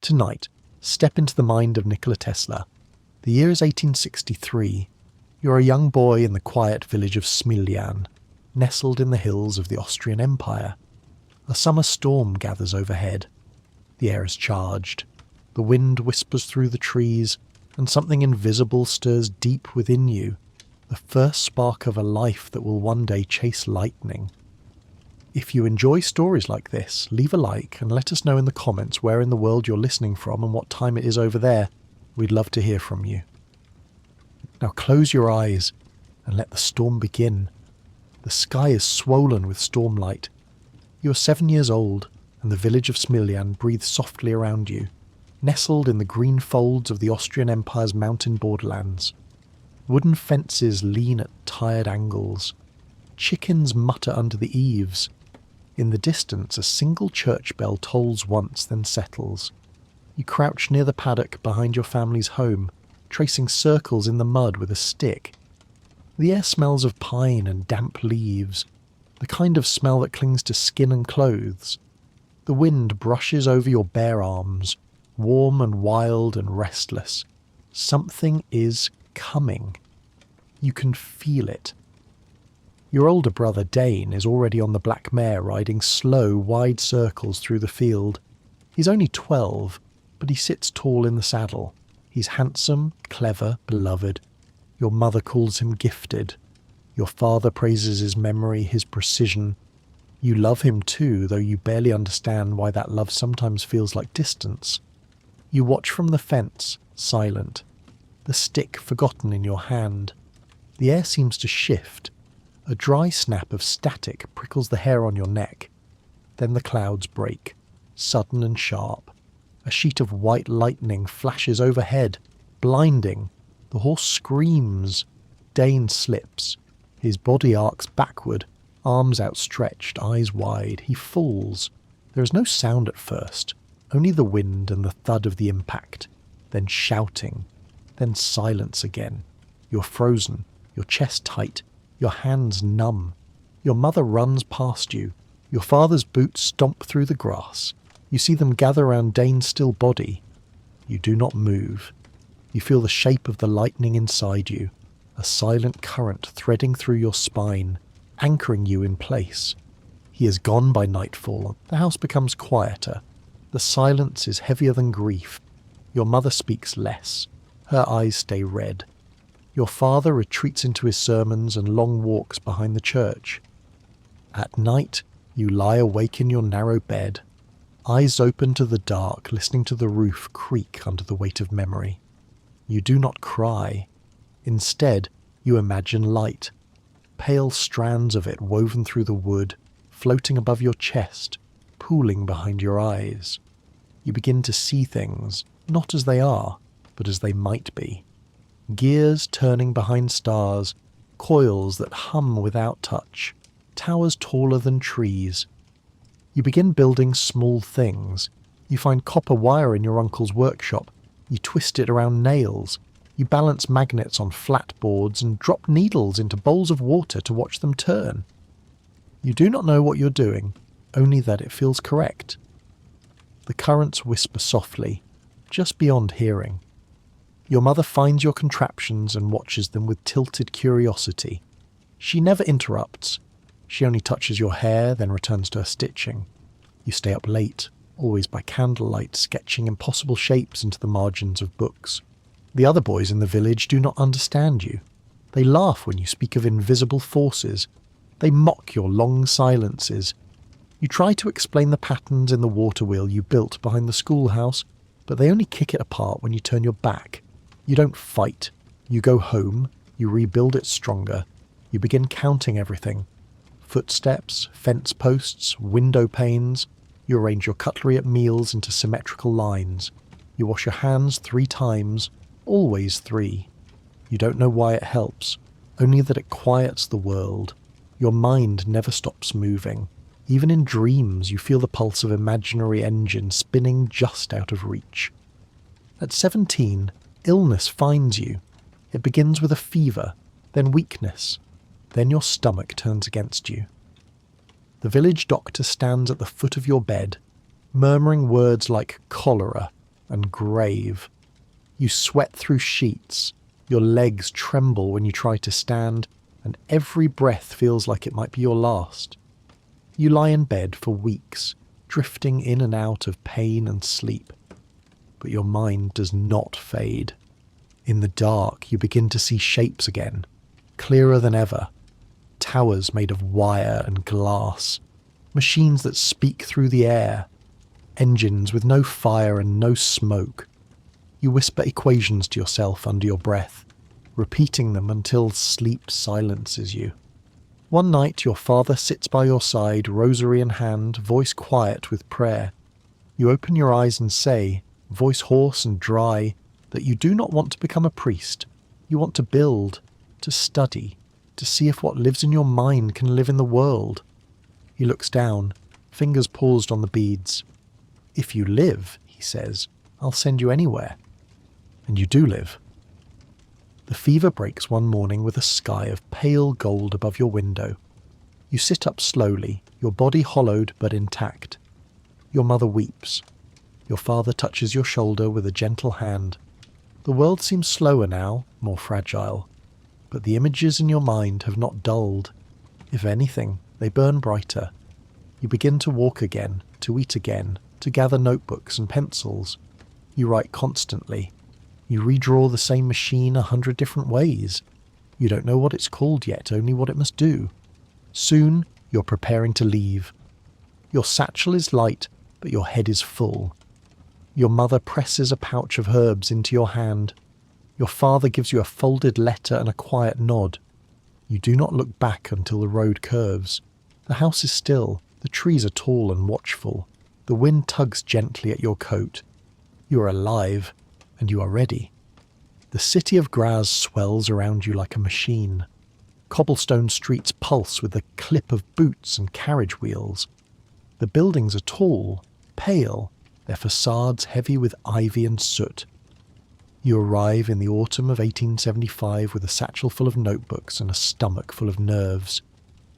Tonight, step into the mind of Nikola Tesla. The year is 1863. You're a young boy in the quiet village of Smiljan, nestled in the hills of the Austrian Empire. A summer storm gathers overhead. The air is charged. The wind whispers through the trees, and something invisible stirs deep within you, the first spark of a life that will one day chase lightning. If you enjoy stories like this, leave a like and let us know in the comments where in the world you're listening from and what time it is over there. We'd love to hear from you. Now close your eyes and let the storm begin. The sky is swollen with stormlight. You are 7 years old, and the village of Smiljan breathes softly around you, nestled in the green folds of the Austrian Empire's mountain borderlands. Wooden fences lean at tired angles. Chickens mutter under the eaves. In the distance, a single church bell tolls once, then settles. You crouch near the paddock behind your family's home, tracing circles in the mud with a stick. The air smells of pine and damp leaves, the kind of smell that clings to skin and clothes. The wind brushes over your bare arms, warm and wild and restless. Something is coming. You can feel it. Your older brother, Dane, is already on the black mare riding slow, wide circles through the field. He's only 12, but he sits tall in the saddle. He's handsome, clever, beloved. Your mother calls him gifted. Your father praises his memory, his precision. You love him too, though you barely understand why that love sometimes feels like distance. You watch from the fence, silent, the stick forgotten in your hand. The air seems to shift. A dry snap of static prickles the hair on your neck. Then the clouds break, sudden and sharp. A sheet of white lightning flashes overhead, blinding. The horse screams. Dane slips. His body arcs backward, arms outstretched, eyes wide. He falls. There is no sound at first, only the wind and the thud of the impact. Then shouting. Then silence again. You're frozen, your chest tight. Your hands numb. Your mother runs past you. Your father's boots stomp through the grass. You see them gather around Dane's still body. You do not move. You feel the shape of the lightning inside you, a silent current threading through your spine, anchoring you in place. He is gone by nightfall. The house becomes quieter. The silence is heavier than grief. Your mother speaks less. Her eyes stay red. Your father retreats into his sermons and long walks behind the church. At night, you lie awake in your narrow bed, eyes open to the dark, listening to the roof creak under the weight of memory. You do not cry. Instead, you imagine light, pale strands of it woven through the wood, floating above your chest, pooling behind your eyes. You begin to see things, not as they are, but as they might be. Gears turning behind stars, coils that hum without touch, towers taller than trees. You begin building small things. You find copper wire in your uncle's workshop. You twist it around nails. You balance magnets on flat boards and drop needles into bowls of water to watch them turn. You do not know what you're doing, only that it feels correct. The currents whisper softly, just beyond hearing. Your mother finds your contraptions and watches them with tilted curiosity. She never interrupts. She only touches your hair, then returns to her stitching. You stay up late, always by candlelight, sketching impossible shapes into the margins of books. The other boys in the village do not understand you. They laugh when you speak of invisible forces. They mock your long silences. You try to explain the patterns in the water wheel you built behind the schoolhouse, but they only kick it apart when you turn your back. You don't fight. You go home. You rebuild it stronger. You begin counting everything. Footsteps, fence posts, window panes. You arrange your cutlery at meals into symmetrical lines. You wash your hands 3 times, always 3. You don't know why it helps, only that it quiets the world. Your mind never stops moving. Even in dreams, you feel the pulse of imaginary engine spinning just out of reach. At 17, illness finds you. It begins with a fever, then weakness, then your stomach turns against you. The village doctor stands at the foot of your bed, murmuring words like cholera, and grave. You sweat through sheets, your legs tremble when you try to stand, and every breath feels like it might be your last. You lie in bed for weeks, drifting in and out of pain and sleep. But your mind does not fade. In the dark, you begin to see shapes again, clearer than ever. Towers made of wire and glass, machines that speak through the air, engines with no fire and no smoke. You whisper equations to yourself under your breath, repeating them until sleep silences you. One night your father sits by your side, rosary in hand, voice quiet with prayer. You open your eyes and say, voice hoarse and dry, that you do not want to become a priest. You want to build, to study, to see if what lives in your mind can live in the world. He looks down, fingers paused on the beads. If you live, he says, I'll send you anywhere. And you do live. The fever breaks one morning with a sky of pale gold above your window. You sit up slowly, your body hollowed but intact. Your mother weeps. Your father touches your shoulder with a gentle hand. The world seems slower now, more fragile. But the images in your mind have not dulled. If anything, they burn brighter. You begin to walk again, to eat again, to gather notebooks and pencils. You write constantly. You redraw the same machine 100 different ways. You don't know what it's called yet, only what it must do. Soon, you're preparing to leave. Your satchel is light, but your head is full. Your mother presses a pouch of herbs into your hand. Your father gives you a folded letter and a quiet nod. You do not look back until the road curves. The house is still. The trees are tall and watchful. The wind tugs gently at your coat. You are alive, and you are ready. The city of Graz swells around you like a machine. Cobblestone streets pulse with the clip of boots and carriage wheels. The buildings are tall, pale, their facades heavy with ivy and soot. You arrive in the autumn of 1875 with a satchel full of notebooks and a stomach full of nerves.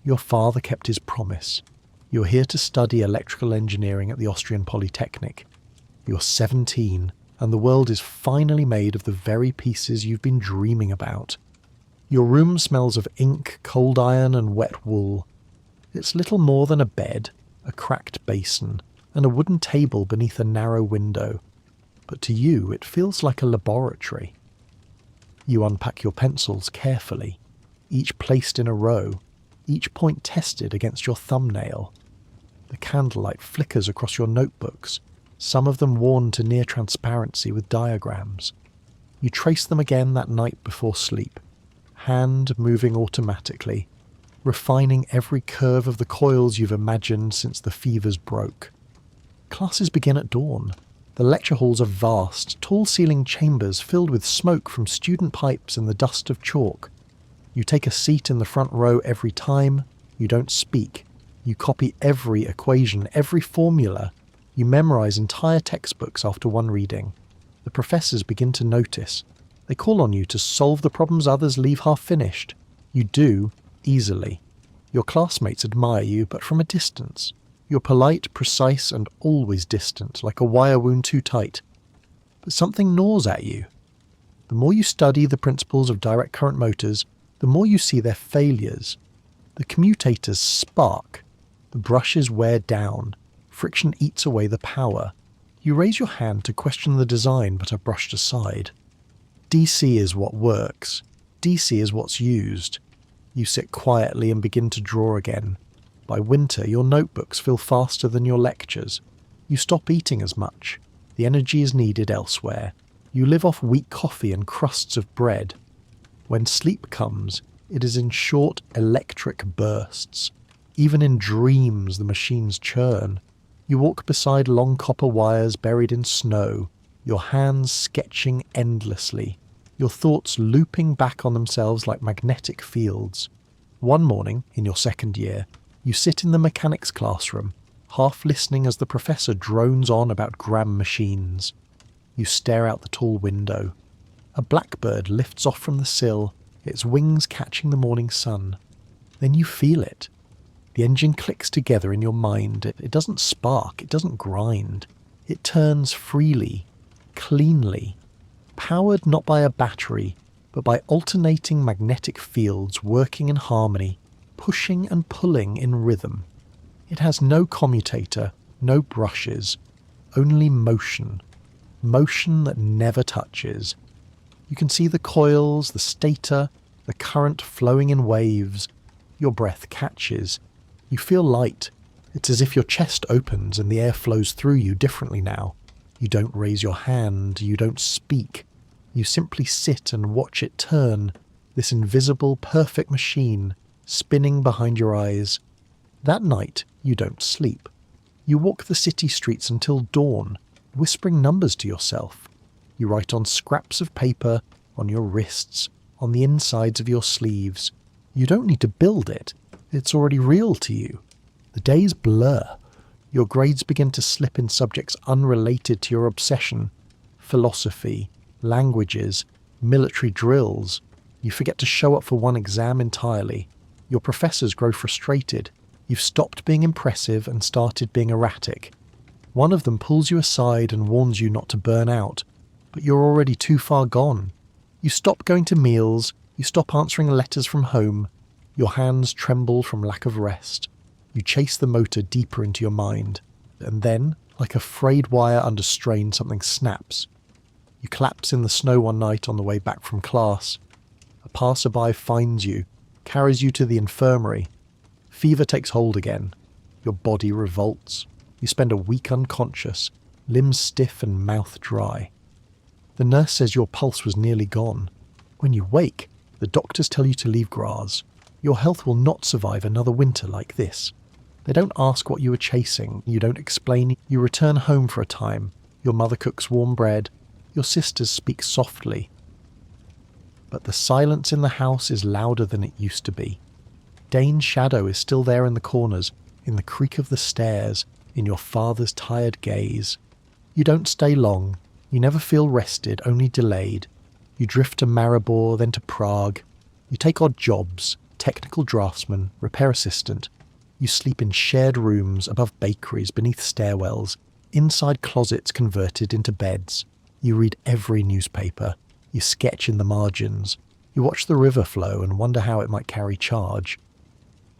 Your father kept his promise. You're here to study electrical engineering at the Austrian Polytechnic. You're 17, and the world is finally made of the very pieces you've been dreaming about. Your room smells of ink, cold iron, and wet wool. It's little more than a bed, a cracked basin, and a wooden table beneath a narrow window. But to you, it feels like a laboratory. You unpack your pencils carefully, each placed in a row, each point tested against your thumbnail. The candlelight flickers across your notebooks, some of them worn to near transparency with diagrams. You trace them again that night before sleep, hand moving automatically, refining every curve of the coils you've imagined since the fevers broke. Classes begin at dawn. The lecture halls are vast, tall-ceilinged chambers filled with smoke from student pipes and the dust of chalk. You take a seat in the front row every time. You don't speak. You copy every equation, every formula. You memorize entire textbooks after one reading. The professors begin to notice. They call on you to solve the problems others leave half-finished. You do, easily. Your classmates admire you, but from a distance. You're polite, precise, and always distant, like a wire wound too tight. But something gnaws at you. The more you study the principles of direct current motors, the more you see their failures. The commutators spark. The brushes wear down. Friction eats away the power. You raise your hand to question the design, but are brushed aside. DC is what works. DC is what's used. You sit quietly and begin to draw again. By winter, your notebooks fill faster than your lectures. You stop eating as much. The energy is needed elsewhere. You live off weak coffee and crusts of bread. When sleep comes, it is in short electric bursts. Even in dreams, the machines churn. You walk beside long copper wires buried in snow, your hands sketching endlessly, your thoughts looping back on themselves like magnetic fields. One morning, in your second year, you sit in the mechanics classroom, half listening as the professor drones on about Gram machines. You stare out the tall window. A blackbird lifts off from the sill, its wings catching the morning sun. Then you feel it. The engine clicks together in your mind. It doesn't spark, it doesn't grind. It turns freely. cleanly, powered not by a battery, but by alternating magnetic fields working in harmony, pushing and pulling in rhythm. It has no commutator, no brushes, only motion. Motion that never touches. You can see the coils, the stator, the current flowing in waves. Your breath catches. You feel light. It's as if your chest opens and the air flows through you differently now. You don't raise your hand, you don't speak. You simply sit and watch it turn, this invisible, perfect machine, spinning behind your eyes. That night, you don't sleep. You walk the city streets until dawn, whispering numbers to yourself. You write on scraps of paper, on your wrists, on the insides of your sleeves. You don't need to build it. It's already real to you. The days blur. Your grades begin to slip in subjects unrelated to your obsession. Philosophy, languages, military drills. You forget to show up for one exam entirely. Your professors grow frustrated. You've stopped being impressive and started being erratic. One of them pulls you aside and warns you not to burn out, but you're already too far gone. You stop going to meals, you stop answering letters from home, your hands tremble from lack of rest. You chase the motor deeper into your mind, and then, like a frayed wire under strain, something snaps. You collapse in the snow one night on the way back from class. A passerby finds you, carries you to the infirmary. Fever takes hold again. Your body revolts. You spend a week unconscious, limbs stiff and mouth dry. The nurse says your pulse was nearly gone. When you wake, the doctors tell you to leave Graz. Your health will not survive another winter like this. They don't ask what you were chasing. You don't explain. You return home for a time. Your mother cooks warm bread. Your sisters speak softly. But the silence in the house is louder than it used to be. Dane's shadow is still there in the corners, in the creak of the stairs, in your father's tired gaze. You don't stay long. You never feel rested, only delayed. You drift to Maribor, then to Prague. You take odd jobs, technical draftsman, repair assistant. You sleep in shared rooms, above bakeries, beneath stairwells, inside closets converted into beds. You read every newspaper. You sketch in the margins. You watch the river flow and wonder how it might carry charge.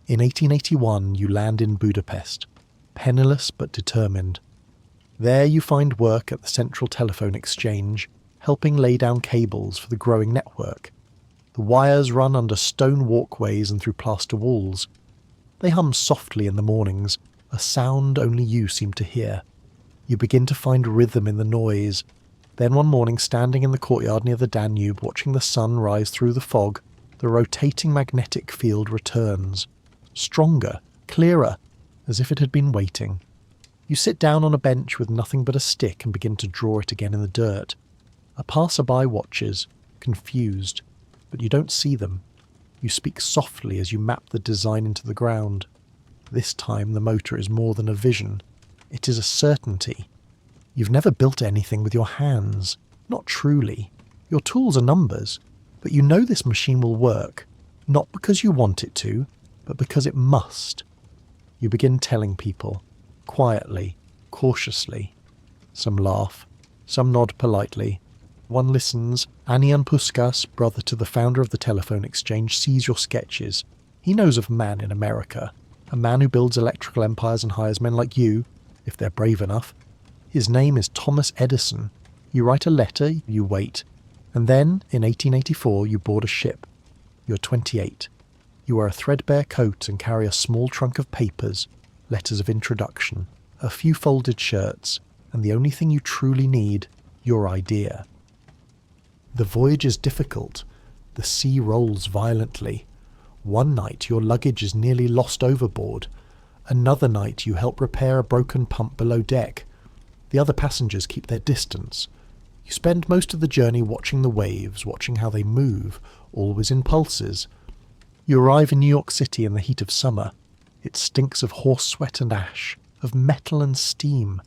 In 1881, you land in Budapest, penniless but determined. There you find work at the Central Telephone Exchange, helping lay down cables for the growing network. The wires run under stone walkways and through plaster walls. They hum softly in the mornings, a sound only you seem to hear. You begin to find rhythm in the noise. Then one morning, standing in the courtyard near the Danube, watching the sun rise through the fog, the rotating magnetic field returns. Stronger, clearer, as if it had been waiting. You sit down on a bench with nothing but a stick and begin to draw it again in the dirt. A passerby watches, confused, but you don't see them. You speak softly as you map the design into the ground. This time the motor is more than a vision. It is a certainty. You've never built anything with your hands. Not truly. Your tools are numbers. But you know this machine will work, not because you want it to, but because it must. You begin telling people, quietly, cautiously. Some laugh, some nod politely. One listens. Anian Puskas, brother to the founder of the telephone exchange, sees your sketches. He knows of a man in America, a man who builds electrical empires and hires men like you, if they're brave enough. His name is Thomas Edison. You write a letter, you wait, and then, in 1884, you board a ship. You're 28. You wear a threadbare coat and carry a small trunk of papers, letters of introduction, a few folded shirts, and the only thing you truly need, your idea. The voyage is difficult. The sea rolls violently. One night your luggage is nearly lost overboard. Another night you help repair a broken pump below deck. The other passengers keep their distance. You spend most of the journey watching the waves, watching how they move, always in pulses. You arrive in New York City in the heat of summer. It stinks of horse sweat and ash, of metal and steam.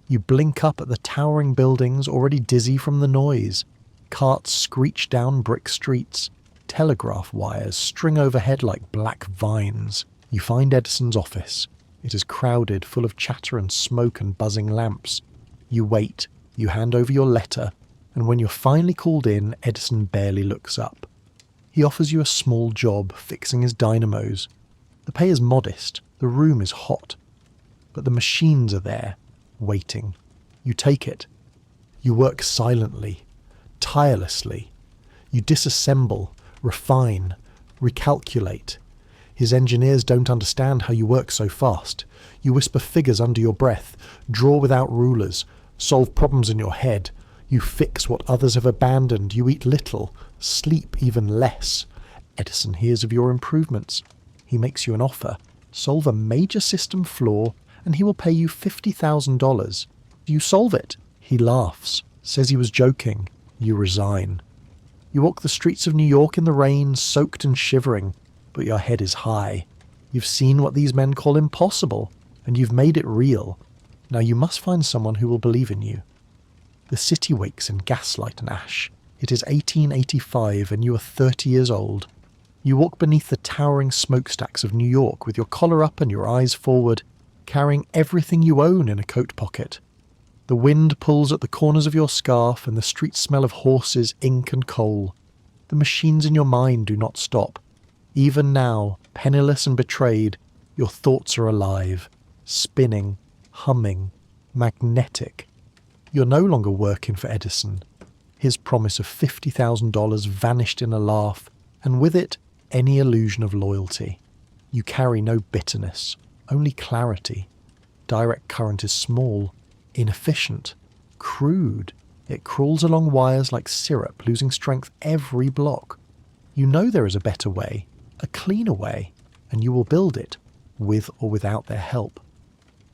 You blink up at the towering buildings, already dizzy from the noise. Carts screech down brick streets. Telegraph wires string overhead like black vines. You find Edison's office. It is crowded, full of chatter and smoke and buzzing lamps. You wait. You hand over your letter, and when you're finally called in, Edison barely looks up. He offers you a small job fixing his dynamos. The pay is modest, the room is hot, but the machines are there, waiting. You take it. You work silently, tirelessly. You disassemble, refine, recalculate. His engineers don't understand how you work so fast. You whisper figures under your breath, draw without rulers, solve problems in your head. You fix what others have abandoned. You eat little, sleep even less. Edison hears of your improvements. He makes you an offer. Solve a major system flaw, and he will pay you $50,000. You solve it. He laughs, says he was joking. You resign. You walk the streets of New York in the rain, soaked and shivering, but your head is high. You've seen what these men call impossible, and you've made it real. Now you must find someone who will believe in you. The city wakes in gaslight and ash. It is 1885 and you are 30 years old. You walk beneath the towering smokestacks of New York with your collar up and your eyes forward, carrying everything you own in a coat pocket. The wind pulls at the corners of your scarf and the streets smell of horses, ink and coal. The machines in your mind do not stop. Even now, penniless and betrayed, your thoughts are alive, spinning, humming, magnetic. You're no longer working for Edison. His promise of $50,000 vanished in a laugh, and with it, any illusion of loyalty. You carry no bitterness, only clarity. Direct current is small, inefficient, crude. It crawls along wires like syrup, losing strength every block. You know there is a better way, a cleaner way, and you will build it, with or without their help.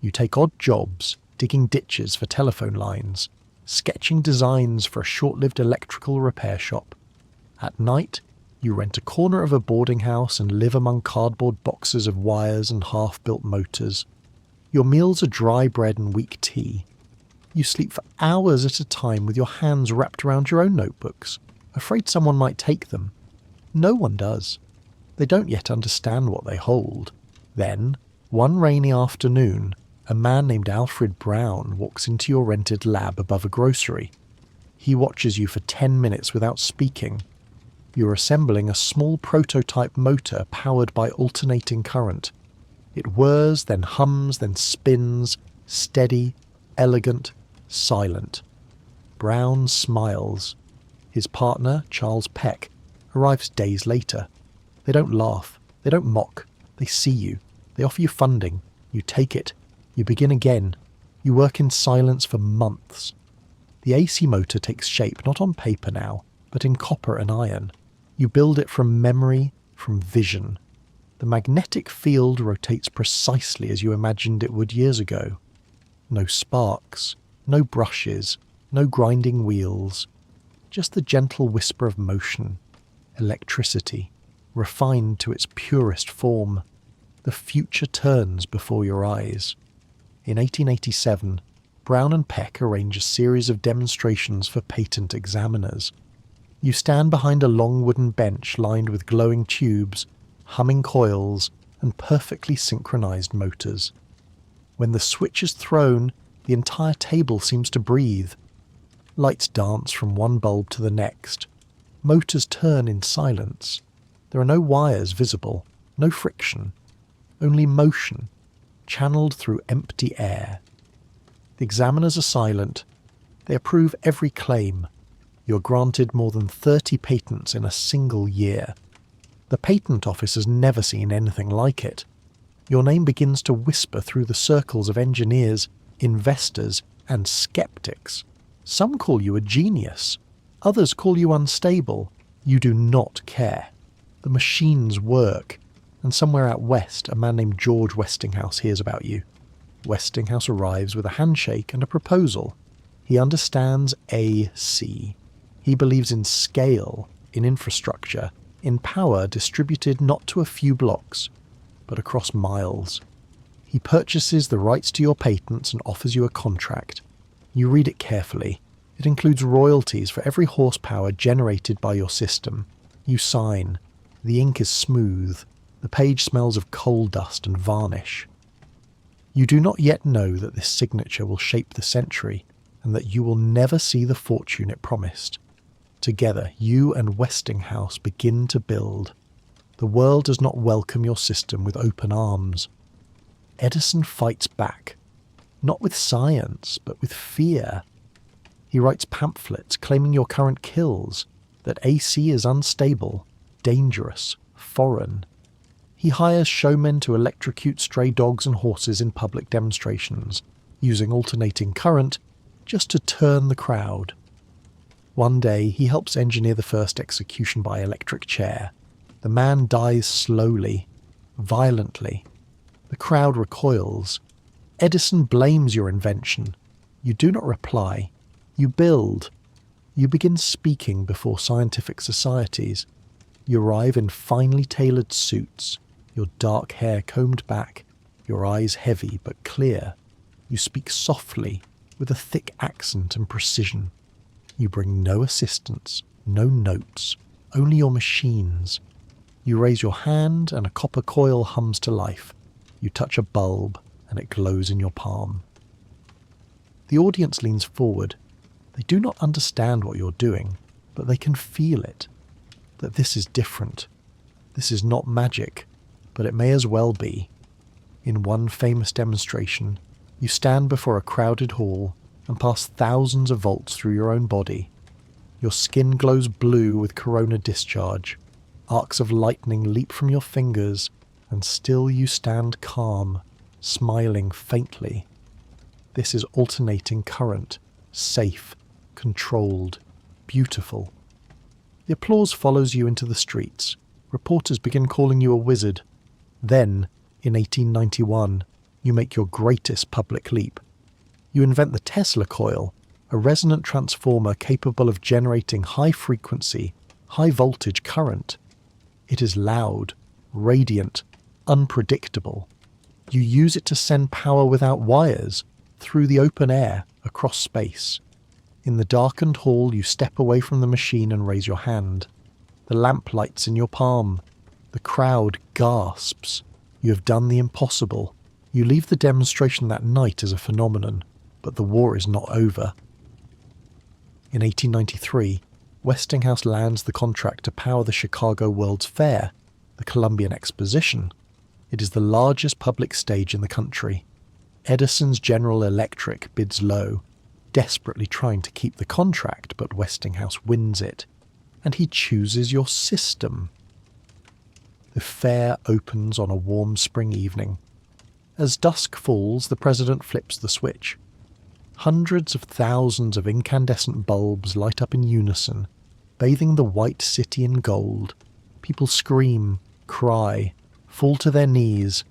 You take odd jobs, digging ditches for telephone lines, sketching designs for a short-lived electrical repair shop. At night, you rent a corner of a boarding house and live among cardboard boxes of wires and half-built motors. Your meals are dry bread and weak tea. You sleep for hours at a time with your hands wrapped around your own notebooks, afraid someone might take them. No one does. They don't yet understand what they hold. Then, one rainy afternoon, a man named Alfred Brown walks into your rented lab above a grocery. He watches you for 10 minutes without speaking. You're assembling a small prototype motor powered by alternating current. It whirs, then hums, then spins, steady, elegant, silent. Brown smiles. His partner, Charles Peck, arrives days later. They don't laugh. They don't mock. They see you. They offer you funding. You take it. You begin again. You work in silence for months. The AC motor takes shape not on paper now, but in copper and iron. You build it from memory, from vision. The magnetic field rotates precisely as you imagined it would years ago. No sparks, no brushes, no grinding wheels. Just the gentle whisper of motion. Electricity, refined to its purest form. The future turns before your eyes. In 1887, Brown and Peck arrange a series of demonstrations for patent examiners. You stand behind a long wooden bench lined with glowing tubes, humming coils, and perfectly synchronized motors. When the switch is thrown, the entire table seems to breathe. Lights dance from one bulb to the next. Motors turn in silence. There are no wires visible, no friction, only motion, channeled through empty air. The examiners are silent. They approve every claim. You're granted more than 30 patents in a single year. The patent office has never seen anything like it. Your name begins to whisper through the circles of engineers, investors, and skeptics. Some call you a genius. Others call you unstable. You do not care. The machines work. And somewhere out west, a man named George Westinghouse hears about you. Westinghouse arrives with a handshake and a proposal. He understands AC. He believes in scale, in infrastructure, in power distributed not to a few blocks, but across miles. He purchases the rights to your patents and offers you a contract. You read it carefully. It includes royalties for every horsepower generated by your system. You sign. The ink is smooth. The page smells of coal dust and varnish. You do not yet know that this signature will shape the century. and that you will never see the fortune it promised. Together, you and Westinghouse begin to build. The world does not welcome your system with open arms. Edison fights back, not with science, but with fear. He writes pamphlets claiming your current kills, that AC is unstable, dangerous, foreign. He hires showmen to electrocute stray dogs and horses in public demonstrations, using alternating current just to turn the crowd. One day, he helps engineer the first execution by electric chair. The man dies slowly, violently. The crowd recoils. Edison blames your invention. You do not reply. You build. You begin speaking before scientific societies. You arrive in finely tailored suits, your dark hair combed back, your eyes heavy but clear. You speak softly, with a thick accent and precision. You bring no assistants, no notes, only your machines. You raise your hand and a copper coil hums to life. You touch a bulb and it glows in your palm. The audience leans forward. They do not understand what you're doing, but they can feel it. That this is different. This is not magic, but it may as well be. In one famous demonstration, you stand before a crowded hall and pass thousands of volts through your own body. Your skin glows blue with corona discharge. Arcs of lightning leap from your fingers, and still you stand calm, smiling faintly. This is alternating current, safe, controlled, beautiful. The applause follows you into the streets. Reporters begin calling you a wizard. Then, in 1891, you make your greatest public leap. You invent the Tesla coil, a resonant transformer capable of generating high-frequency, high-voltage current. It is loud, radiant, unpredictable. You use it to send power without wires, through the open air, across space. In the darkened hall, you step away from the machine and raise your hand. The lamp lights in your palm. The crowd gasps. You have done the impossible. You leave the demonstration that night as a phenomenon, but the war is not over. In 1893, Westinghouse lands the contract to power the Chicago World's Fair, the Columbian Exposition. It is the largest public stage in the country. Edison's General Electric bids low, desperately trying to keep the contract, but Westinghouse wins it, and he chooses your system. The fair opens on a warm spring evening. As dusk falls, the president flips the switch. Hundreds of thousands of incandescent bulbs light up in unison, bathing the white city in gold. People scream, cry, fall to their knees.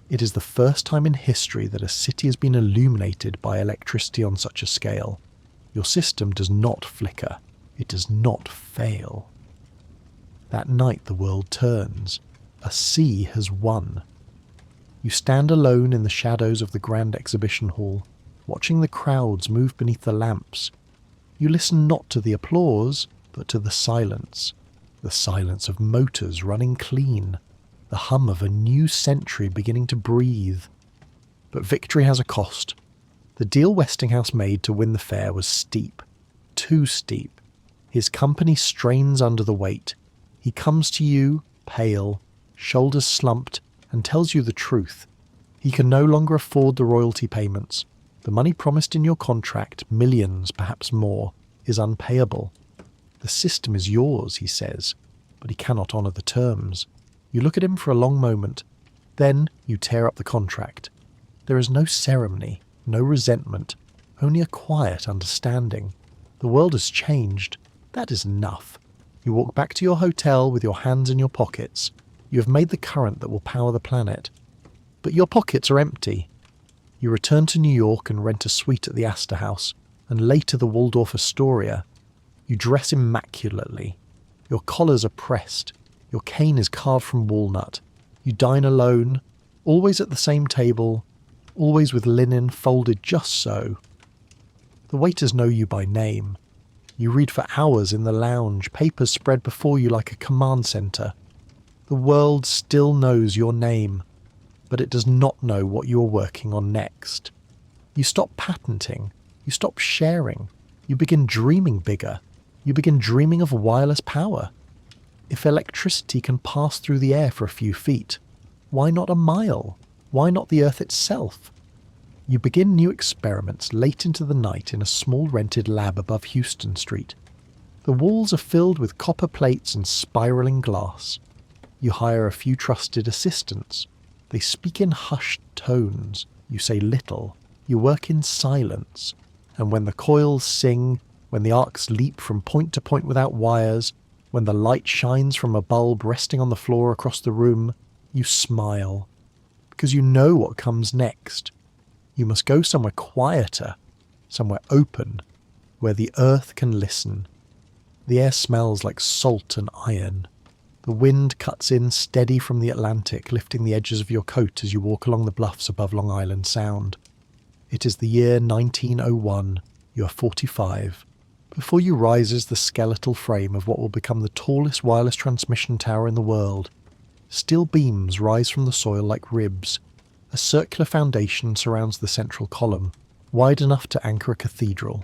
It is the first time in history that a city has been illuminated by electricity on such a scale. Your system does not flicker. It does not fail. That night the world turns. A sea has won. You stand alone in the shadows of the grand exhibition hall, watching the crowds move beneath the lamps. You listen not to the applause, but to the silence of motors running clean, the hum of a new century beginning to breathe. But victory has a cost. The deal Westinghouse made to win the fair was steep, too steep. His company strains under the weight. He comes to you, pale, shoulders slumped, and tells you the truth. He can no longer afford the royalty payments. The money promised in your contract, millions, perhaps more, is unpayable. The system is yours, he says, but he cannot honour the terms. You look at him for a long moment. Then you tear up the contract. There is no ceremony, no resentment, only a quiet understanding. The world has changed. That is enough. You walk back to your hotel with your hands in your pockets. You have made the current that will power the planet. But your pockets are empty. You return to New York and rent a suite at the Astor House, and later the Waldorf Astoria. You dress immaculately. Your collars are pressed. Your cane is carved from walnut. You dine alone, always at the same table, always with linen folded just so. The waiters know you by name. You read for hours in the lounge, papers spread before you like a command centre. The world still knows your name, but it does not know what you are working on next. You stop patenting. You stop sharing. You begin dreaming bigger. You begin dreaming of wireless power. If electricity can pass through the air for a few feet, why not a mile? Why not the Earth itself? You begin new experiments late into the night in a small rented lab above Houston Street. The walls are filled with copper plates and spiralling glass. You hire a few trusted assistants. They speak in hushed tones. You say little. You work in silence. And when the coils sing, when the arcs leap from point to point without wires, when the light shines from a bulb resting on the floor across the room, you smile. Because you know what comes next. You must go somewhere quieter, somewhere open, where the earth can listen. The air smells like salt and iron. The wind cuts in steady from the Atlantic, lifting the edges of your coat as you walk along the bluffs above Long Island Sound. It is the year 1901. You are 45. Before you rises the skeletal frame of what will become the tallest wireless transmission tower in the world. Steel beams rise from the soil like ribs. A circular foundation surrounds the central column, wide enough to anchor a cathedral.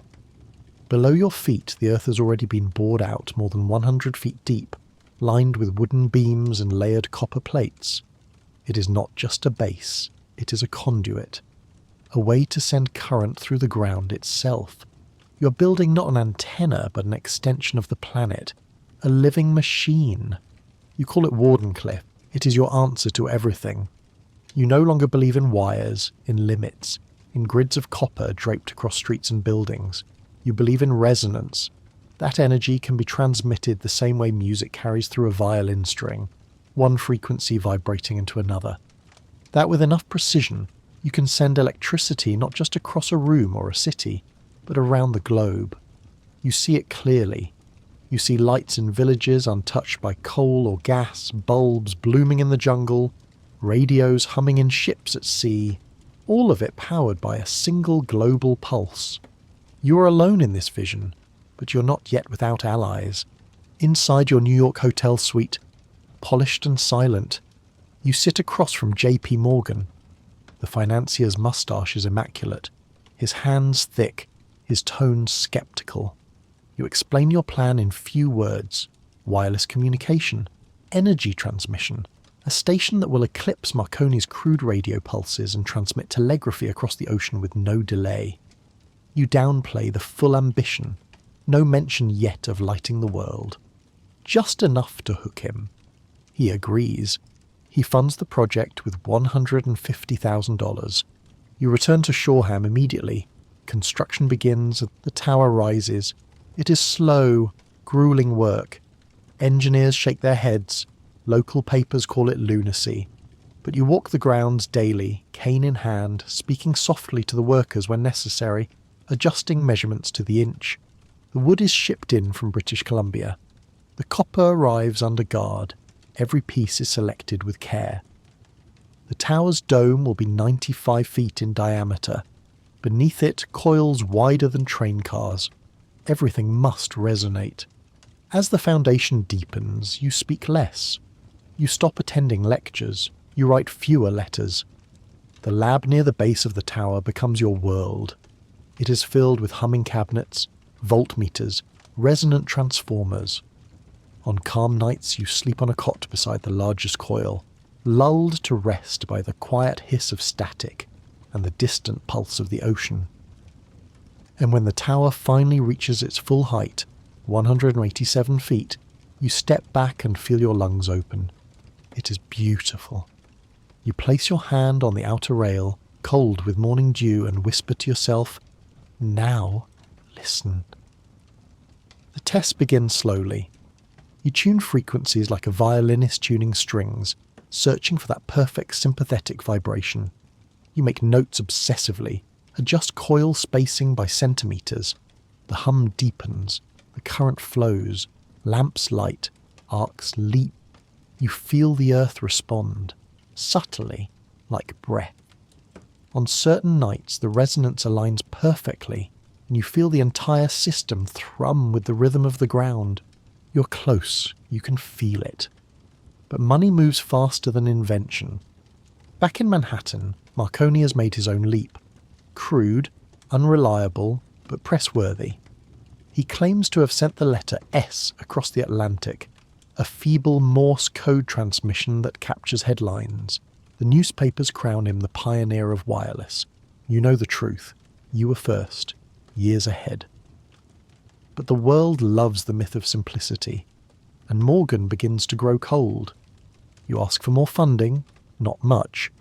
Below your feet, the earth has already been bored out more than 100 feet deep, lined with wooden beams and layered copper plates. It is not just a base, it is a conduit, a way to send current through the ground itself. You are building not an antenna, but an extension of the planet, a living machine. You call it Wardenclyffe. It is your answer to everything. You no longer believe in wires, in limits, in grids of copper draped across streets and buildings. You believe in resonance. That energy can be transmitted the same way music carries through a violin string, one frequency vibrating into another. That with enough precision, you can send electricity not just across a room or a city, but around the globe. You see it clearly. You see lights in villages untouched by coal or gas, bulbs blooming in the jungle, radios humming in ships at sea, all of it powered by a single global pulse. You are alone in this vision, but you're not yet without allies. Inside your New York hotel suite, polished and silent, you sit across from J.P. Morgan. The financier's moustache is immaculate, his hands thick, his tones skeptical. You explain your plan in few words: wireless communication, energy transmission, a station that will eclipse Marconi's crude radio pulses and transmit telegraphy across the ocean with no delay. You downplay the full ambition, no mention yet of lighting the world. Just enough to hook him. He agrees. He funds the project with $150,000. You return to Shoreham immediately. Construction begins, the tower rises. It is slow, grueling work. Engineers shake their heads. Local papers call it lunacy. But you walk the grounds daily, cane in hand, speaking softly to the workers when necessary, adjusting measurements to the inch. The wood is shipped in from British Columbia. The copper arrives under guard. Every piece is selected with care. The tower's dome will be 95 feet in diameter. Beneath it, coils wider than train cars. Everything must resonate. As the foundation deepens, you speak less. You stop attending lectures. You write fewer letters. The lab near the base of the tower becomes your world. It is filled with humming cabinets, voltmeters, resonant transformers. On calm nights you sleep on a cot beside the largest coil, lulled to rest by the quiet hiss of static and the distant pulse of the ocean. And when the tower finally reaches its full height, 187 feet, you step back and feel your lungs open. It is beautiful. You place your hand on the outer rail, cold with morning dew, and whisper to yourself, "Now, listen." The test begins slowly. You tune frequencies like a violinist tuning strings, searching for that perfect sympathetic vibration. You make notes obsessively, adjust coil spacing by centimeters. The hum deepens, the current flows, lamps light, arcs leap. You feel the earth respond, subtly, like breath. On certain nights the resonance aligns perfectly, and you feel the entire system thrum with the rhythm of the ground. You're close, you can feel it. But money moves faster than invention. Back in Manhattan, Marconi has made his own leap. Crude, unreliable, but press-worthy. He claims to have sent the letter S across the Atlantic, a feeble Morse code transmission that captures headlines. The newspapers crown him the pioneer of wireless. You know the truth. You were first, years ahead. But the world loves the myth of simplicity, and Morgan begins to grow cold. You ask for more funding, not much.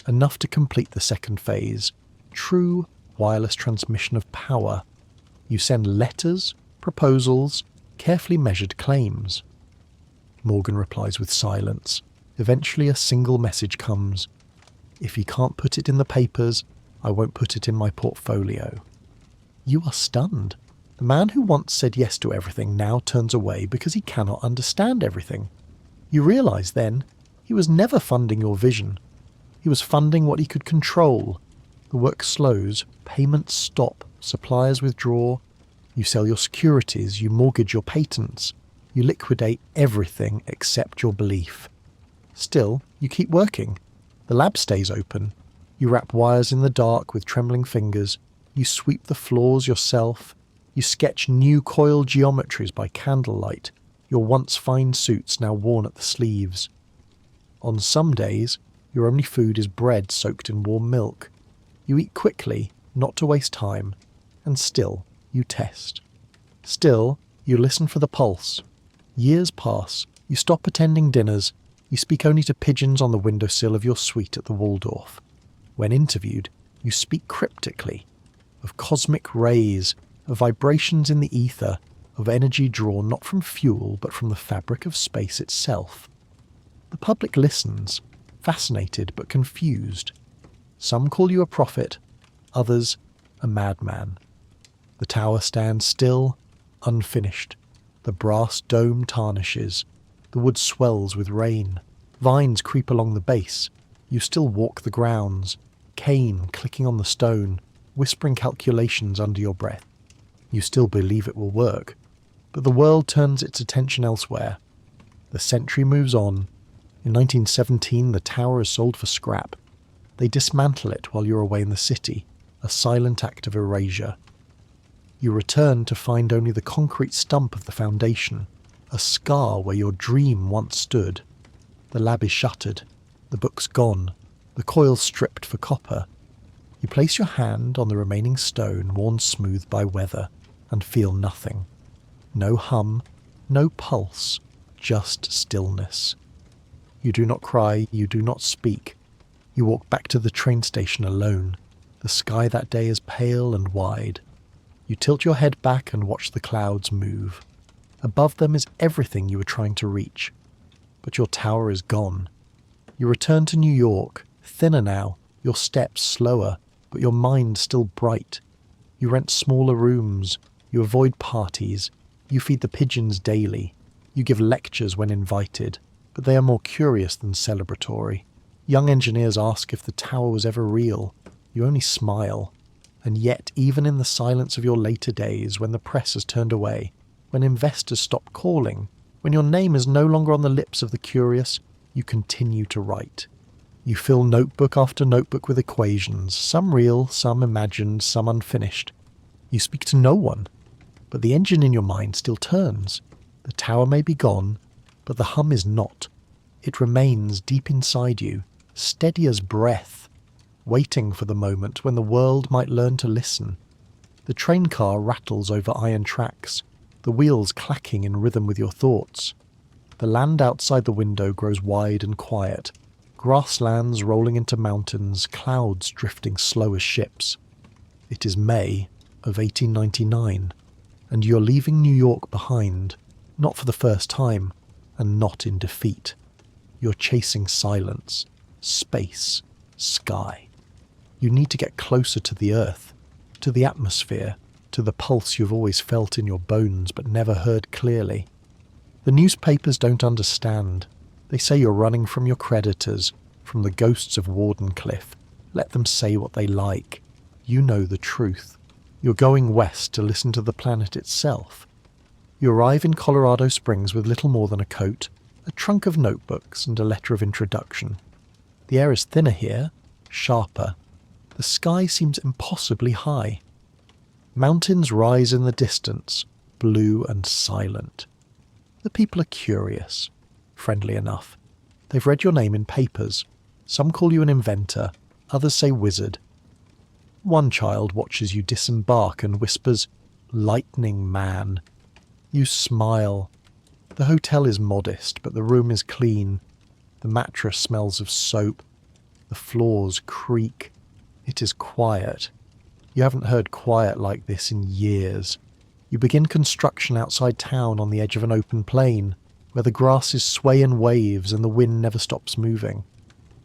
Enough to complete the second phase, true wireless transmission of power. You send letters, proposals, carefully measured claims. Morgan replies with silence. Eventually a single message comes. If you can't put it in the papers, I won't put it in my portfolio. You are stunned. The man who once said yes to everything now turns away because he cannot understand everything. You realise then, he was never funding your vision. He was funding what he could control. The work slows, payments stop, suppliers withdraw. You sell your securities, you mortgage your patents. You liquidate everything except your belief. Still, you keep working. The lab stays open. You wrap wires in the dark with trembling fingers. You sweep the floors yourself. You sketch new coil geometries by candlelight, your once fine suits now worn at the sleeves. On some days, your only food is bread soaked in warm milk. You eat quickly, not to waste time, and still you test. Still, you listen for the pulse. Years pass, you stop attending dinners, you speak only to pigeons on the windowsill of your suite at the Waldorf. When interviewed, you speak cryptically, of cosmic rays, of vibrations in the ether, of energy drawn not from fuel but from the fabric of space itself. The public listens, fascinated but confused. Some call you a prophet, others a madman. The tower stands still, unfinished. The brass dome tarnishes. The wood swells with rain. Vines creep along the base. You still walk the grounds, cane clicking on the stone, whispering calculations under your breath. You still believe it will work, but the world turns its attention elsewhere. The century moves on. In 1917, the tower is sold for scrap. They dismantle it while you're away in the city, a silent act of erasure. You return to find only the concrete stump of the foundation, a scar where your dream once stood. The lab is shuttered, the book's gone, the coils stripped for copper. You place your hand on the remaining stone worn smooth by weather and feel nothing. No hum, no pulse, just stillness. You do not cry, you do not speak. You walk back to the train station alone. The sky that day is pale and wide. You tilt your head back and watch the clouds move. Above them is everything you were trying to reach. But your tower is gone. You return to New York, thinner now, your steps slower, but your mind still bright. You rent smaller rooms. You avoid parties. You feed the pigeons daily. You give lectures when invited, but they are more curious than celebratory. Young engineers ask if the tower was ever real. You only smile. And yet, even in the silence of your later days, when the press has turned away, when investors stop calling, when your name is no longer on the lips of the curious, you continue to write. You fill notebook after notebook with equations, some real, some imagined, some unfinished. You speak to no one, but the engine in your mind still turns. The tower may be gone, but the hum is not. It remains deep inside you, steady as breath, waiting for the moment when the world might learn to listen. The train car rattles over iron tracks, the wheels clacking in rhythm with your thoughts. The land outside the window grows wide and quiet, grasslands rolling into mountains, clouds drifting slow as ships. It is May of 1899, and you're leaving New York behind, not for the first time, and not in defeat. You're chasing silence, space, sky. You need to get closer to the earth, to the atmosphere, to the pulse you've always felt in your bones but never heard clearly. The newspapers don't understand. They say you're running from your creditors, from the ghosts of Wardenclyffe. Let them say what they like. You know the truth. You're going west to listen to the planet itself. You arrive in Colorado Springs with little more than a coat, a trunk of notebooks and a letter of introduction. The air is thinner here, sharper. The sky seems impossibly high. Mountains rise in the distance, blue and silent. The people are curious, friendly enough. They've read your name in papers. Some call you an inventor, others say wizard. One child watches you disembark and whispers, "Lightning Man." You smile. The hotel is modest, but the room is clean. The mattress smells of soap. The floors creak. It is quiet. You haven't heard quiet like this in years. You begin construction outside town on the edge of an open plain, where the grasses sway in waves and the wind never stops moving.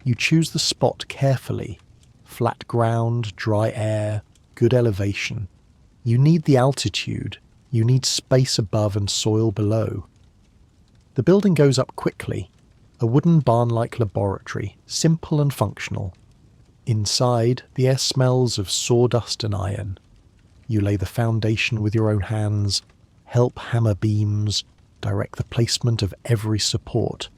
You choose the spot carefully. Flat ground, dry air, good elevation. You need the altitude. You need space above and soil below. The building goes up quickly. A wooden barn-like laboratory, simple and functional. Inside, the air smells of sawdust and iron. You lay the foundation with your own hands, help hammer beams, direct the placement of every support.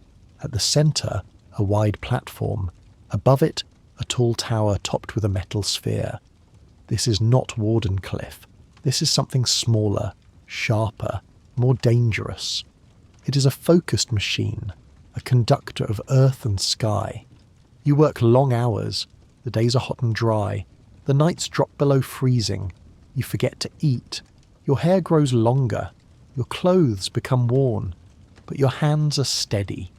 At the centre, a wide platform. Above it, a tall tower topped with a metal sphere. This is not Wardenclyffe. This is something smaller, sharper, more dangerous. It is a focused machine, a conductor of earth and sky. You work long hours. The days are hot and dry. The nights drop below freezing. You forget to eat. Your hair grows longer. Your clothes become worn. But your hands are steady.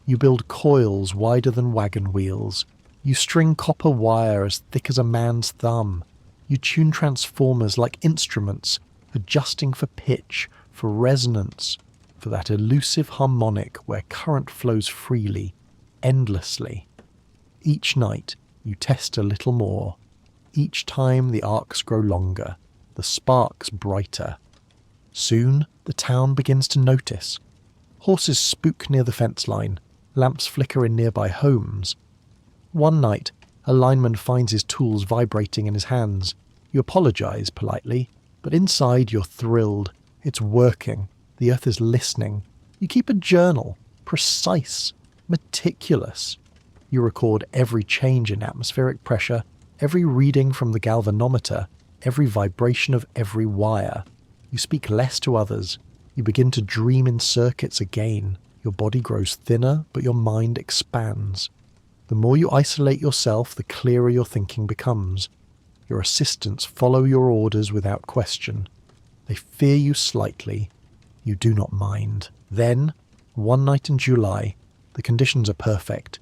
You build coils wider than wagon wheels. You string copper wire as thick as a man's thumb. You tune transformers like instruments, adjusting for pitch, for resonance, for that elusive harmonic where current flows freely, endlessly. Each night, you test a little more. Each time the arcs grow longer, the sparks brighter. Soon, the town begins to notice. Horses spook near the fence line. Lamps flicker in nearby homes. One night, a lineman finds his tools vibrating in his hands. You apologize politely, but inside you're thrilled. It's working. The earth is listening. You keep a journal, precise, meticulous. You record every change in atmospheric pressure, every reading from the galvanometer, every vibration of every wire. You speak less to others. You begin to dream in circuits again. Your body grows thinner, but your mind expands. The more you isolate yourself, the clearer your thinking becomes. Your assistants follow your orders without question. They fear you slightly. You do not mind. Then, one night in July, the conditions are perfect.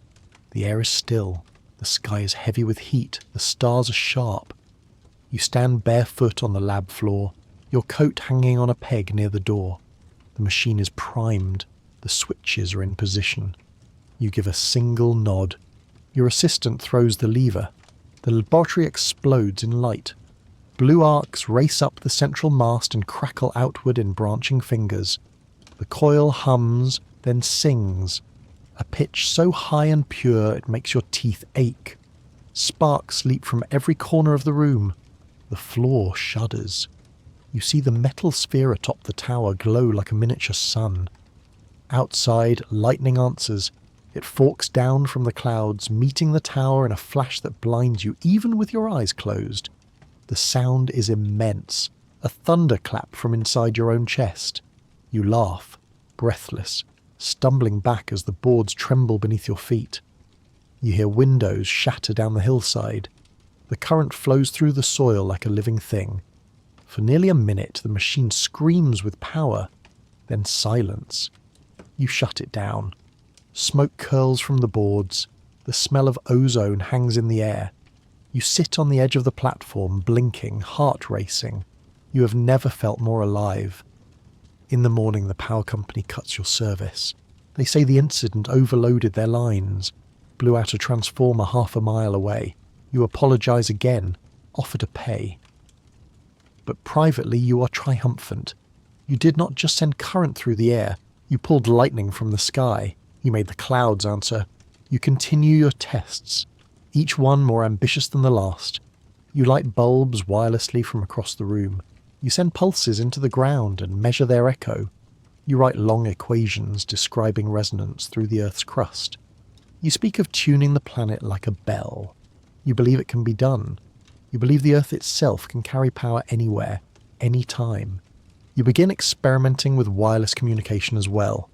The air is still. The sky is heavy with heat. The stars are sharp. You stand barefoot on the lab floor, your coat hanging on a peg near the door. The machine is primed. The switches are in position. You give a single nod. Your assistant throws the lever. The laboratory explodes in light. Blue arcs race up the central mast and crackle outward in branching fingers. The coil hums, then sings, a pitch so high and pure it makes your teeth ache. Sparks leap from every corner of the room. The floor shudders. You see the metal sphere atop the tower glow like a miniature sun. Outside, lightning answers. It forks down from the clouds, meeting the tower in a flash that blinds you even with your eyes closed. The sound is immense, a thunderclap from inside your own chest. You laugh, breathless, stumbling back as the boards tremble beneath your feet. You hear windows shatter down the hillside. The current flows through the soil like a living thing. For nearly a minute the machine screams with power, then silence. You shut it down. Smoke curls from the boards. The smell of ozone hangs in the air. You sit on the edge of the platform, blinking, heart racing. You have never felt more alive. In the morning, the power company cuts your service. They say the incident overloaded their lines, blew out a transformer half a mile away. You apologize again, offer to pay. But privately, you are triumphant. You did not just send current through the air. You pulled lightning from the sky. You made the clouds answer. You continue your tests, each one more ambitious than the last. You light bulbs wirelessly from across the room. You send pulses into the ground and measure their echo. You write long equations describing resonance through the Earth's crust. You speak of tuning the planet like a bell. You believe it can be done. You believe the Earth itself can carry power anywhere, anytime. You begin experimenting with wireless communication as well.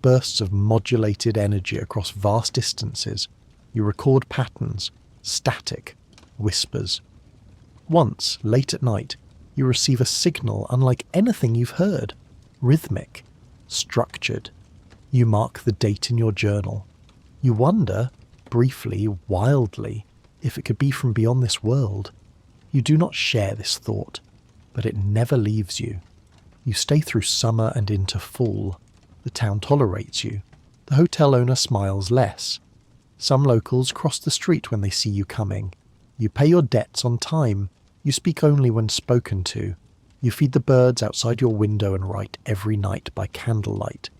Bursts of modulated energy across vast distances. You record patterns, static, whispers. Once, late at night, you receive a signal unlike anything you've heard. Rhythmic, structured. You mark the date in your journal. You wonder, briefly, wildly, if it could be from beyond this world. You do not share this thought, but it never leaves you. You stay through summer and into fall. The town tolerates you. The hotel owner smiles less. Some locals cross the street when they see you coming. You pay your debts on time. You speak only when spoken to. You feed the birds outside your window and write every night by candlelight.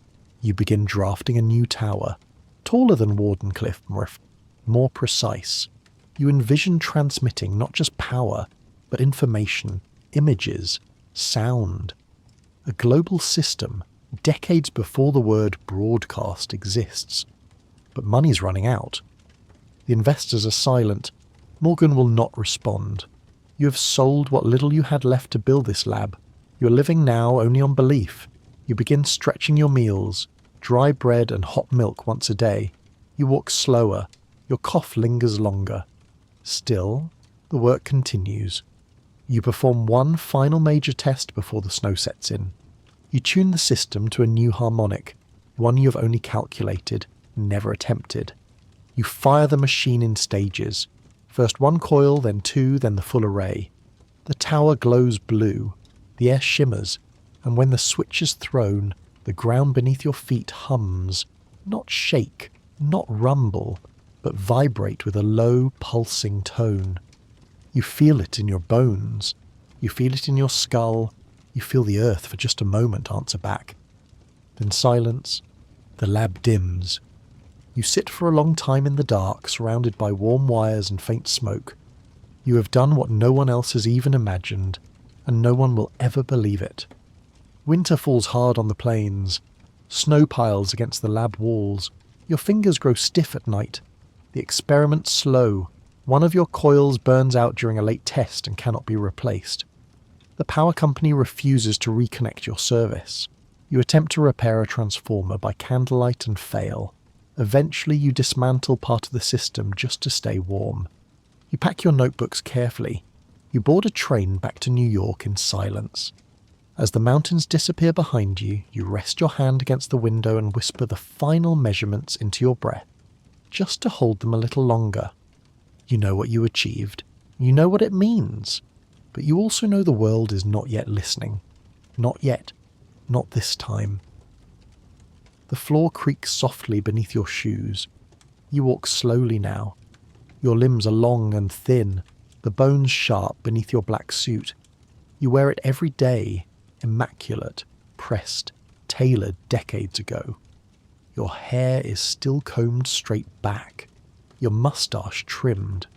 You begin drafting a new tower, taller than Wardenclyffe, more precise. You envision transmitting not just power, but information, images, sound. A global system, decades before the word broadcast exists. But money's running out. The investors are silent. Morgan will not respond. You have sold what little you had left to build this lab. You are living now only on belief. You begin stretching your meals, dry bread and hot milk once a day. You walk slower. Your cough lingers longer. Still, the work continues. You perform one final major test before the snow sets in. You tune the system to a new harmonic, one you have only calculated, never attempted. You fire the machine in stages. First one coil, then two, then the full array. The tower glows blue, the air shimmers, and when the switch is thrown, the ground beneath your feet hums, not shake, not rumble, but vibrate with a low, pulsing tone. You feel it in your bones. You feel it in your skull. You feel the earth for just a moment answer back. Then silence. The lab dims. You sit for a long time in the dark, surrounded by warm wires and faint smoke. You have done what no one else has even imagined, and no one will ever believe it. Winter falls hard on the plains. Snow piles against the lab walls. Your fingers grow stiff at night. The experiment's slow. One of your coils burns out during a late test and cannot be replaced. The power company refuses to reconnect your service. You attempt to repair a transformer by candlelight and fail. Eventually you dismantle part of the system just to stay warm. You pack your notebooks carefully. You board a train back to New York in silence. As the mountains disappear behind you, you rest your hand against the window and whisper the final measurements into your breath, just to hold them a little longer. You know what you achieved. You know what it means. But you also know the world is not yet listening. Not yet. Not this time. The floor creaks softly beneath your shoes. You walk slowly now. Your limbs are long and thin, the bones sharp beneath your black suit. You wear it every day, immaculate, pressed, tailored decades ago. Your hair is still combed straight back, your moustache trimmed.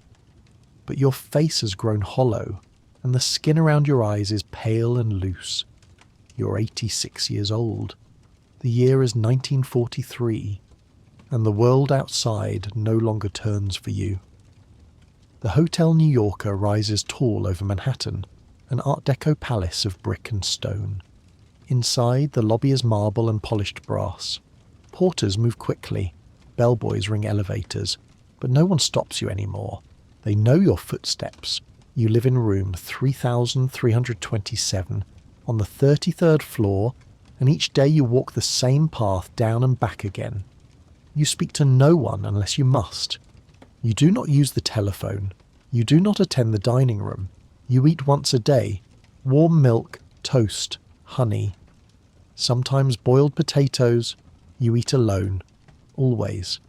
But your face has grown hollow, and the skin around your eyes is pale and loose. You're 86 years old. The year is 1943, and the world outside no longer turns for you. The Hotel New Yorker rises tall over Manhattan, an Art Deco palace of brick and stone. Inside, the lobby is marble and polished brass. Porters move quickly, bellboys ring elevators, but no one stops you anymore. They know your footsteps. You live in room 3327 on the 33rd floor, and each day you walk the same path down and back again. You speak to no one unless you must. You do not use the telephone. You do not attend the dining room. You eat once a day. Warm milk, toast, honey. Sometimes boiled potatoes. You eat alone. Always.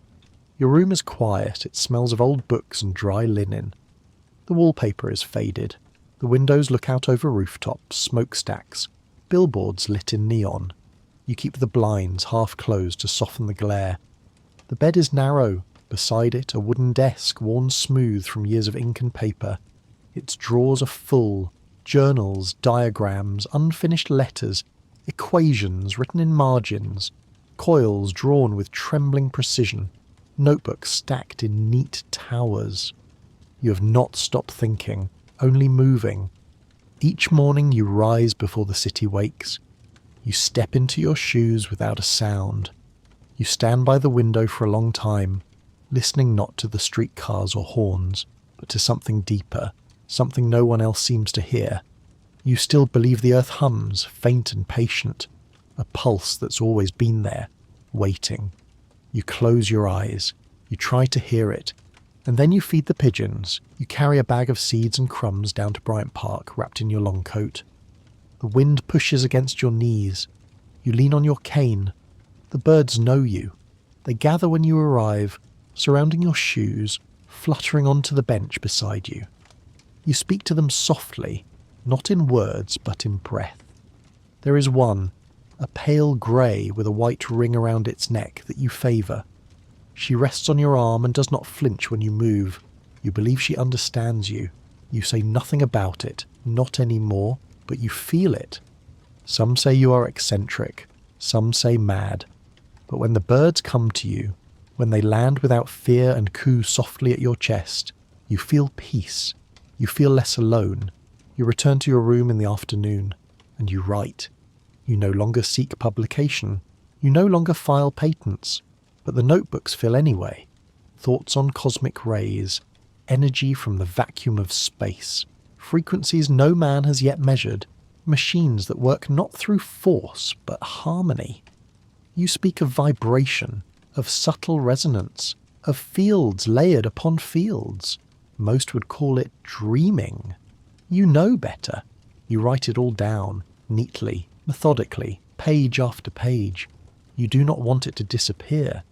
Your room is quiet. It smells of old books and dry linen. The wallpaper is faded. The windows look out over rooftops, smokestacks, billboards lit in neon. You keep the blinds half closed to soften the glare. The bed is narrow. Beside it, a wooden desk worn smooth from years of ink and paper. Its drawers are full. Journals, diagrams, unfinished letters, equations written in margins, coils drawn with trembling precision, notebooks stacked in neat towers. You have not stopped thinking. only moving. Each morning you rise before the city wakes. You step into your shoes without a sound. You stand by the window for a long time, listening not to the streetcars or horns, but to something deeper, something no one else seems to hear. You still believe the earth hums, faint and patient, a pulse that's always been there, waiting. You close your eyes, you try to hear it, and then you feed the pigeons. You carry a bag of seeds and crumbs down to Bryant Park wrapped in your long coat. The wind pushes against your knees. You lean on your cane. The birds know you. They gather when you arrive, surrounding your shoes, fluttering onto the bench beside you. You speak to them softly, not in words but in breath. There is one, a pale grey with a white ring around its neck that you favour. She rests on your arm and does not flinch when you move. You believe she understands you. You say nothing about it, not anymore, but you feel it. Some say you are eccentric, some say mad. But when the birds come to you, when they land without fear and coo softly at your chest, you feel peace. You feel less alone. You return to your room in the afternoon, and you write. You no longer seek publication. You no longer file patents. But the notebooks fill anyway. Thoughts on cosmic rays, energy from the vacuum of space, frequencies no man has yet measured, machines that work not through force but harmony. You speak of vibration, of subtle resonance, of fields layered upon fields. Most would call it dreaming. You know better. You write it all down, neatly, methodically, page after page. You do not want it to disappear.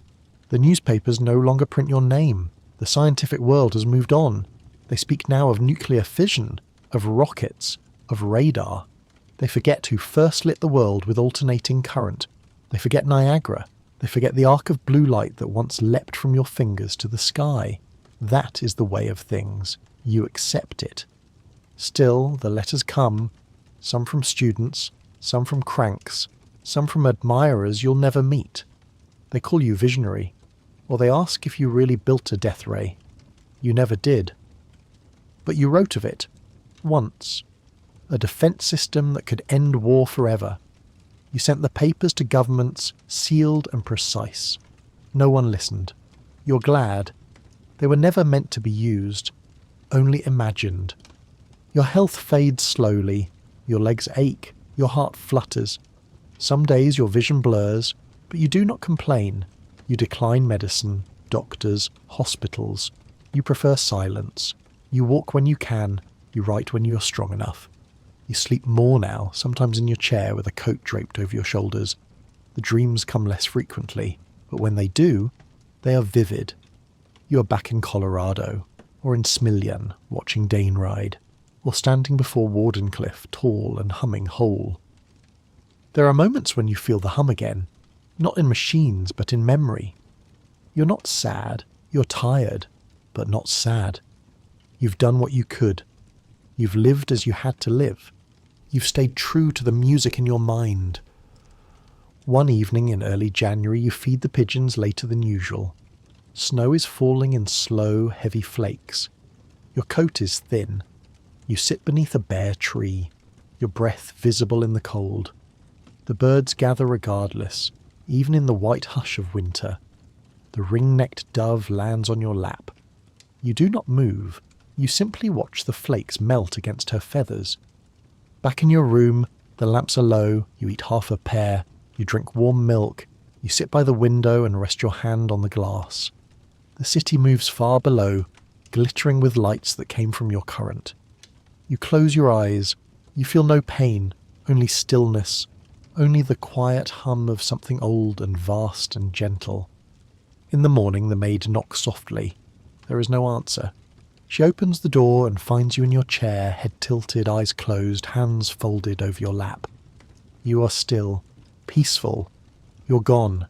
The newspapers no longer print your name. The scientific world has moved on. They speak now of nuclear fission, of rockets, of radar. They forget who first lit the world with alternating current. They forget Niagara. They forget the arc of blue light that once leapt from your fingers to the sky. That is the way of things. You accept it. Still, the letters come, some from students, some from cranks, some from admirers you'll never meet. They call you visionary, or they ask if you really built a death ray. You never did. But you wrote of it, once. A defence system that could end war forever. You sent the papers to governments, sealed and precise. No one listened. You're glad. They were never meant to be used, only imagined. Your health fades slowly. Your legs ache. Your heart flutters. Some days your vision blurs, but you do not complain. You decline medicine, doctors, hospitals. You prefer silence. You walk when you can. You write when you are strong enough. You sleep more now, sometimes in your chair with a coat draped over your shoulders. The dreams come less frequently, but when they do, they are vivid. You are back in Colorado, or in Smiljan, watching Dane ride, or standing before Wardenclyffe, tall and humming whole. There are moments when you feel the hum again, not in machines, but in memory. You're not sad, you're tired, but not sad. You've done what you could. You've lived as you had to live. You've stayed true to the music in your mind. One evening in early January you feed the pigeons later than usual. Snow is falling in slow, heavy flakes. Your coat is thin. You sit beneath a bare tree, your breath visible in the cold. The birds gather regardless, even in the white hush of winter. The ring-necked dove lands on your lap. You do not move. You simply watch the flakes melt against her feathers. Back in your room, the lamps are low, you eat half a pear, you drink warm milk, you sit by the window and rest your hand on the glass. The city moves far below, glittering with lights that came from your current. You close your eyes. You feel no pain, only stillness, only the quiet hum of something old and vast and gentle. In the morning the maid knocks softly. There is no answer. She opens the door and finds you in your chair, head tilted, eyes closed, hands folded over your lap. You are still, peaceful. You're gone.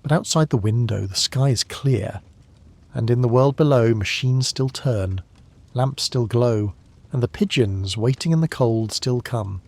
But outside the window the sky is clear, and in the world below machines still turn, lamps still glow, and the pigeons, waiting in the cold, still come.